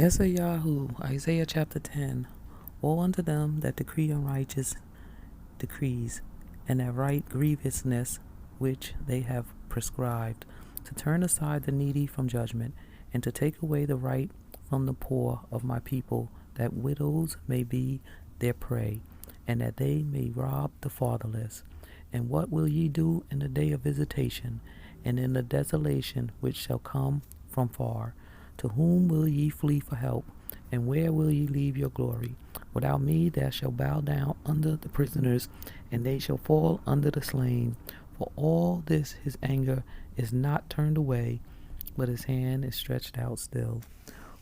Yesha'Yahu, Isaiah chapter 10. Woe unto them that decree unrighteous decrees, and that write grievousness which they have prescribed, to turn aside the needy from judgment, and to take away the right from the poor of my people, that widows may be their prey, and that they may rob the fatherless. And what will ye do in the day of visitation, and in the desolation which shall come from far? To whom will ye flee for help, and where will ye leave your glory? Without me there shall bow down under the prisoners, and they shall fall under the slain. For all this his anger is not turned away, but his hand is stretched out still.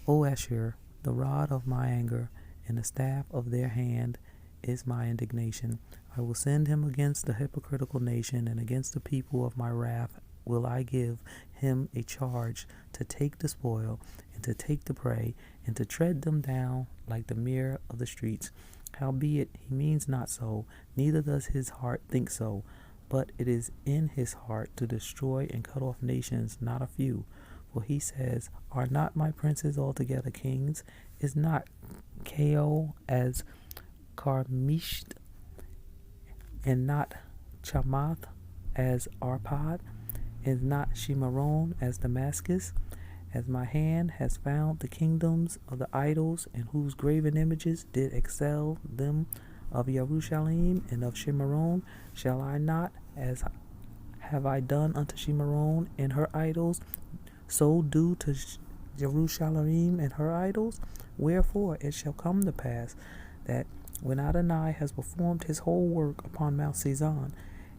O Asher, the rod of my anger, and the staff of their hand is my indignation. I will send him against the hypocritical nation, and against the people of my wrath will I give him a charge to take the spoil, and to take the prey, and to tread them down like the mere of the streets. Howbeit he means not so, neither does his heart think so, but it is in his heart to destroy and cut off nations, not a few. For he says, Are not my princes altogether kings? Is not Kao as Carmisht, and not Chamath as Arpad? Is not Shimaron as Damascus? As my hand has found the kingdoms of the idols, and whose graven images did excel them of Yerushalayim and of Shimaron, shall I not, as have I done unto Shimaron and her idols, so do to Jerusalem and her idols? Wherefore it shall come to pass that when Adonai has performed his whole work upon Mount Sezon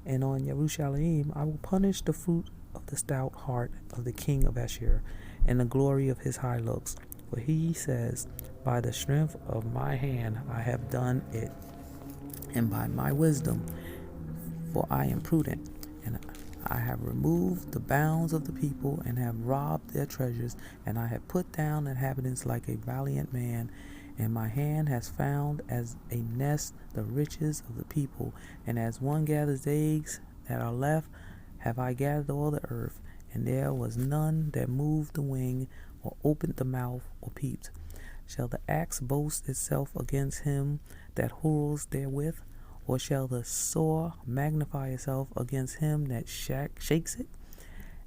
and on Jerusalem, I will punish the fruit of the stout heart of the king of Asher, and the glory of his high looks. For he says, By the strength of my hand I have done it, and by my wisdom, for I am prudent, and I have removed the bounds of the people, and have robbed their treasures, and I have put down inhabitants like a valiant man, and my hand has found as a nest the riches of the people, and as one gathers eggs that are left, have I gathered all the earth, and there was none that moved the wing, or opened the mouth, or peeped. Shall the axe boast itself against him that whirls therewith? Or shall the saw magnify itself against him that shakes it?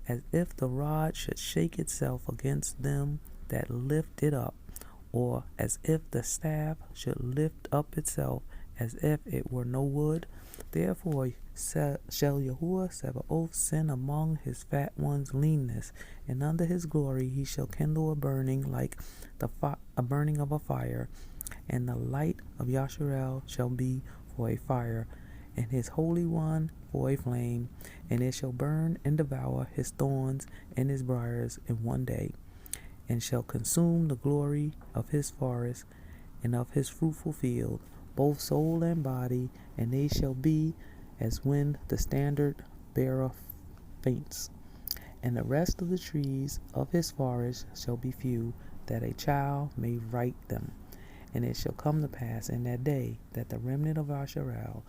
As if the rod should shake itself against them that lift it up, or as if the staff should lift up itself, as if it were no wood. Therefore shall Yahuwah Sabaoth send among his fat ones leanness, and under his glory he shall kindle a burning like a burning of a fire, and the light of Yasharel shall be for a fire, and his Holy One for a flame, and it shall burn and devour his thorns and his briars in one day, and shall consume the glory of his forest and of his fruitful field, both soul and body, and they shall be as when the standard bearer faints. And the rest of the trees of his forest shall be few, that a child may write them. And it shall come to pass in that day that the remnant of Asherah,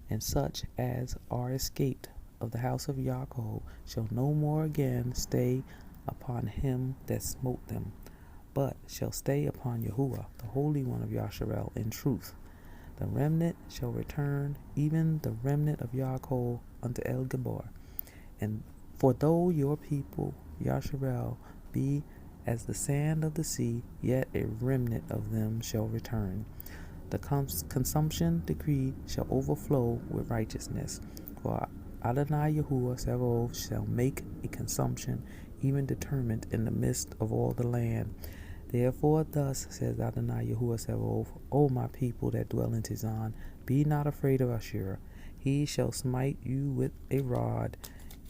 and such as are escaped of the house of Yaakov, shall no more again stay upon him that smote them, but shall stay upon Yahuwah, the Holy One of Yasharel, in truth. The remnant shall return, even the remnant of Yaakov, unto El Gabor. And for though your people, Yasharel, be as the sand of the sea, yet a remnant of them shall return. The consumption decree shall overflow with righteousness. For Adonai Yahuwah Sabaoth shall make a consumption, even determined in the midst of all the land. Therefore thus says Adonai Yahuwah Sabaoth, O my people that dwell in Tizan, be not afraid of Ashur. He shall smite you with a rod,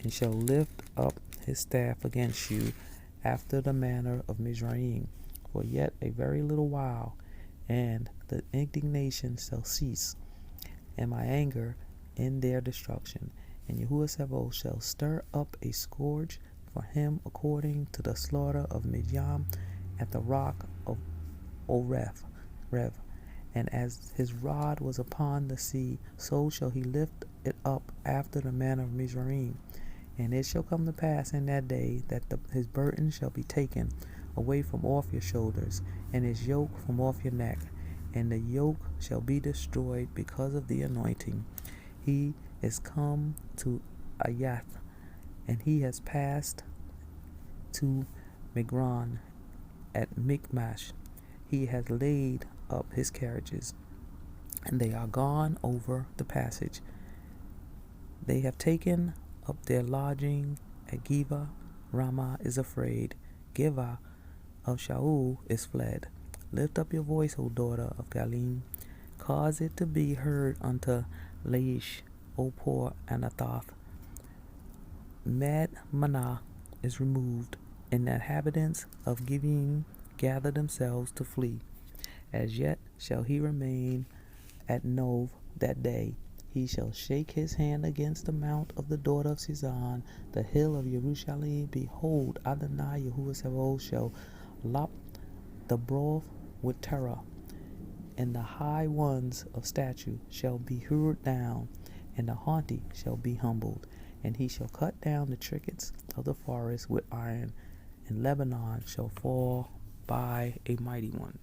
and shall lift up his staff against you, after the manner of Mizraim. For yet a very little while, and the indignation shall cease, and my anger in their destruction. And Yahuwah Sabaoth shall stir up a scourge for him according to the slaughter of Midian at the rock of Rev. And as his rod was upon the sea, so shall he lift it up after the manner of Mizraim. And it shall come to pass in that day that his burden shall be taken away from off your shoulders, and his yoke from off your neck. And the yoke shall be destroyed because of the anointing. He is come to Ayath, and he has passed to Migron at Michmash. He has laid up his carriages, and they are gone over the passage. They have taken up their lodging at Geva. Ramah is afraid. Geva of Shaul is fled. Lift up your voice, O daughter of Galim. Cause it to be heard unto Laish, O poor Anathoth. Madmanah is removed, and the inhabitants of Gibeon gather themselves to flee. As yet shall he remain at Nov that day. He shall shake his hand against the mount of the daughter of Sizon, the hill of Jerusalem. Behold, Adonai Yahuwah shall lop the broth with terror, and the high ones of statue shall be hewed down, and the haughty shall be humbled. And he shall cut down the thickets of the forest with iron, and Lebanon shall fall by a mighty one.